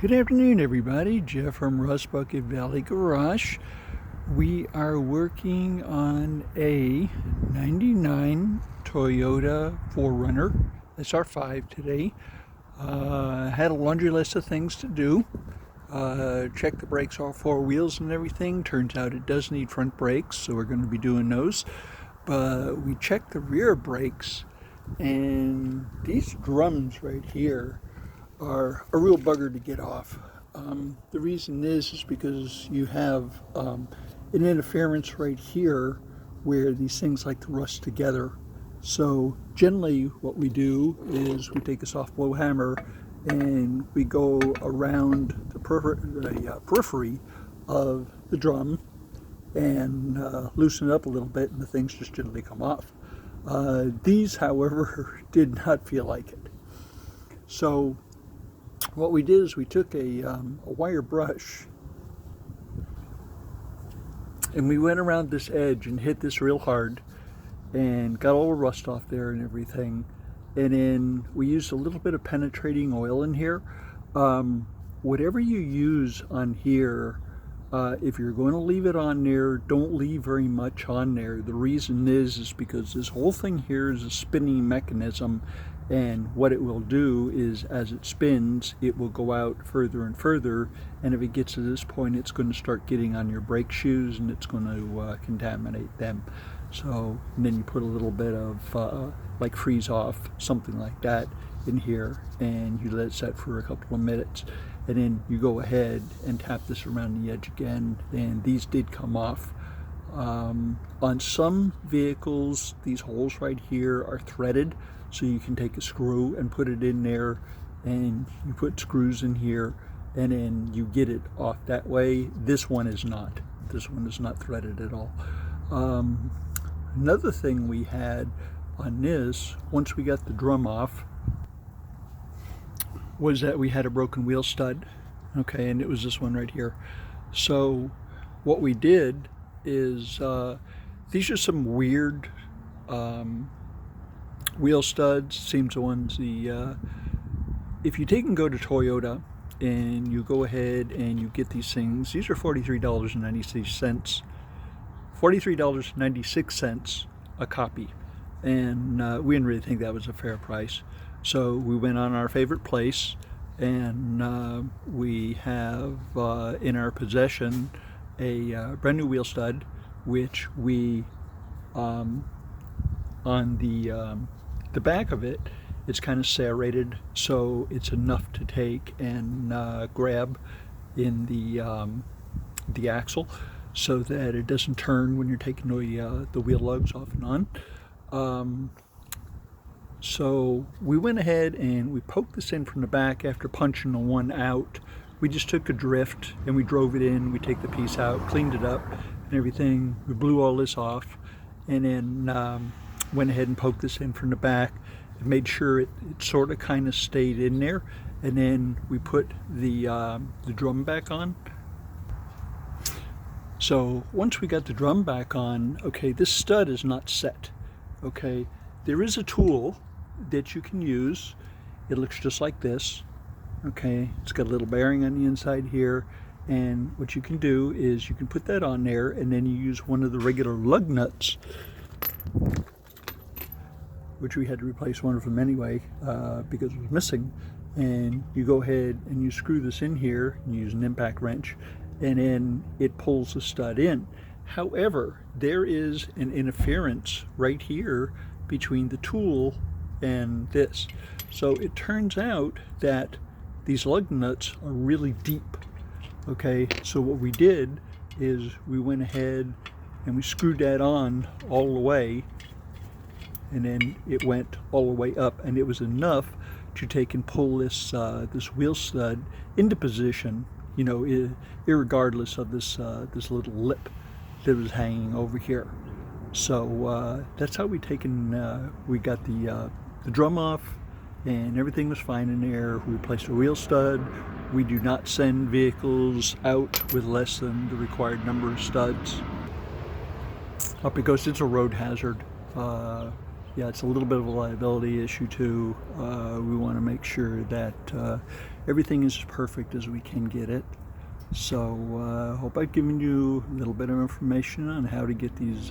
Good afternoon, everybody. Jeff from Rust Bucket Valley Garage. We are working on a 99 Toyota 4runner SR5 today. Had a laundry list of things to do. Check the brakes, all four wheels and everything. Turns out it does need front brakes, so we're going to be doing those. But we checked the rear brakes, and these drums right here are a real bugger to get off. The reason is because you have an interference right here where these things like to rust together. So generally what we do is we take a soft blow hammer and we go around the periphery of the drum and loosen it up a little bit, and the things just gently come off. These, however, did not feel like it. So what we did is we took a wire brush and we went around this edge and hit this real hard and got all the rust off there and everything. And then we used a little bit of penetrating oil in here. Whatever you use on here, if you're going to leave it on there, don't leave very much on there. The reason is because this whole thing here is a spinning mechanism, and what it will do is as it spins, it will go out further and further, and if it gets to this point, it's going to start getting on your brake shoes and it's going to contaminate them. So then you put a little bit of like freeze off, something like that in here, and you let it set for a couple of minutes, and then you go ahead and tap this around the edge again, and these did come off. On some vehicles, these holes right here are threaded, so you can take a screw and put it in there, and you put screws in here, and then you get it off that way. This one is not. This one is not threaded at all. Another thing we had on this, once we got the drum off, was that we had a broken wheel stud. Okay, and it was this one right here. So what we did is, these are some weird wheel studs. Seems the ones if you take and go to Toyota and you go ahead and you get these things, these are $43.96. $43.96 a copy, and we didn't really think that was a fair price. So we went on our favorite place, and we have in our possession a brand new wheel stud, which we on the back of it, it's kind of serrated, so it's enough to take and grab in the axle, so that it doesn't turn when you're taking the wheel lugs off and on. So we went ahead and we poked this in from the back after punching the one out. We just took a drift and we drove it in. We take the piece out, cleaned it up and everything. We blew all this off, and then went ahead and poked this in from the back and made sure it sort of kind of stayed in there. And then we put the drum back on. So once we got the drum back on, okay, this stud is not set. Okay, there is a tool that you can use. It looks just like this. Okay, it's got a little bearing on the inside here, and what you can do is you can put that on there, and then you use one of the regular lug nuts, which we had to replace one of them anyway because it was missing, and you go ahead and you screw this in here and use an impact wrench, and then it pulls the stud in. However, there is an interference right here between the tool and this. So it turns out that these lug nuts are really deep. Okay, so what we did is we went ahead and we screwed that on all the way, and then it went all the way up, and it was enough to take and pull this this wheel stud into position, you know, irregardless of this this little lip that was hanging over here. So that's how we got the drum off, and everything was fine in there. We replaced the wheel stud. We do not send vehicles out with less than the required number of studs, because it's a road hazard. yeah, it's a little bit of a liability issue too. We want to make sure that everything is as perfect as we can get it. So hope I've given you a little bit of information on how to get these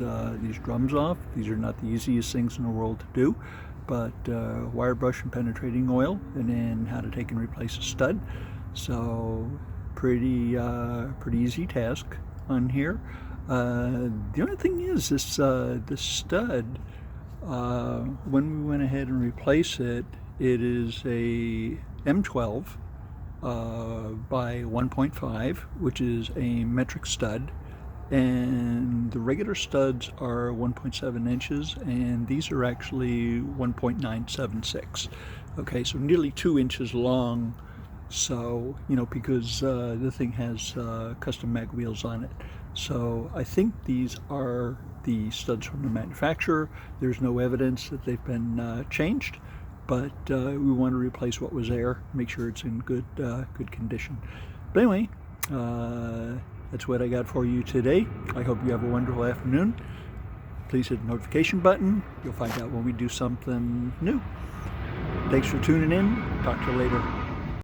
drums off. These are not the easiest things in the world to do, but wire brush and penetrating oil, and then how to take and replace a stud. So pretty easy task on here. The only thing is this stud, when we went ahead and replaced it, it is a M12 by 1.5, which is a metric stud, and the regular studs are 1.7 inches, and these are actually 1.976. Okay, so nearly 2 inches long. So, you know, because the thing has custom mag wheels on it. So I think these are the studs from the manufacturer. There's no evidence that they've been changed, but we want to replace what was there, make sure it's in good condition. But anyway, that's what I got for you today. I hope you have a wonderful afternoon. Please hit the notification button. You'll find out when we do something new. Thanks for tuning in. Talk to you later.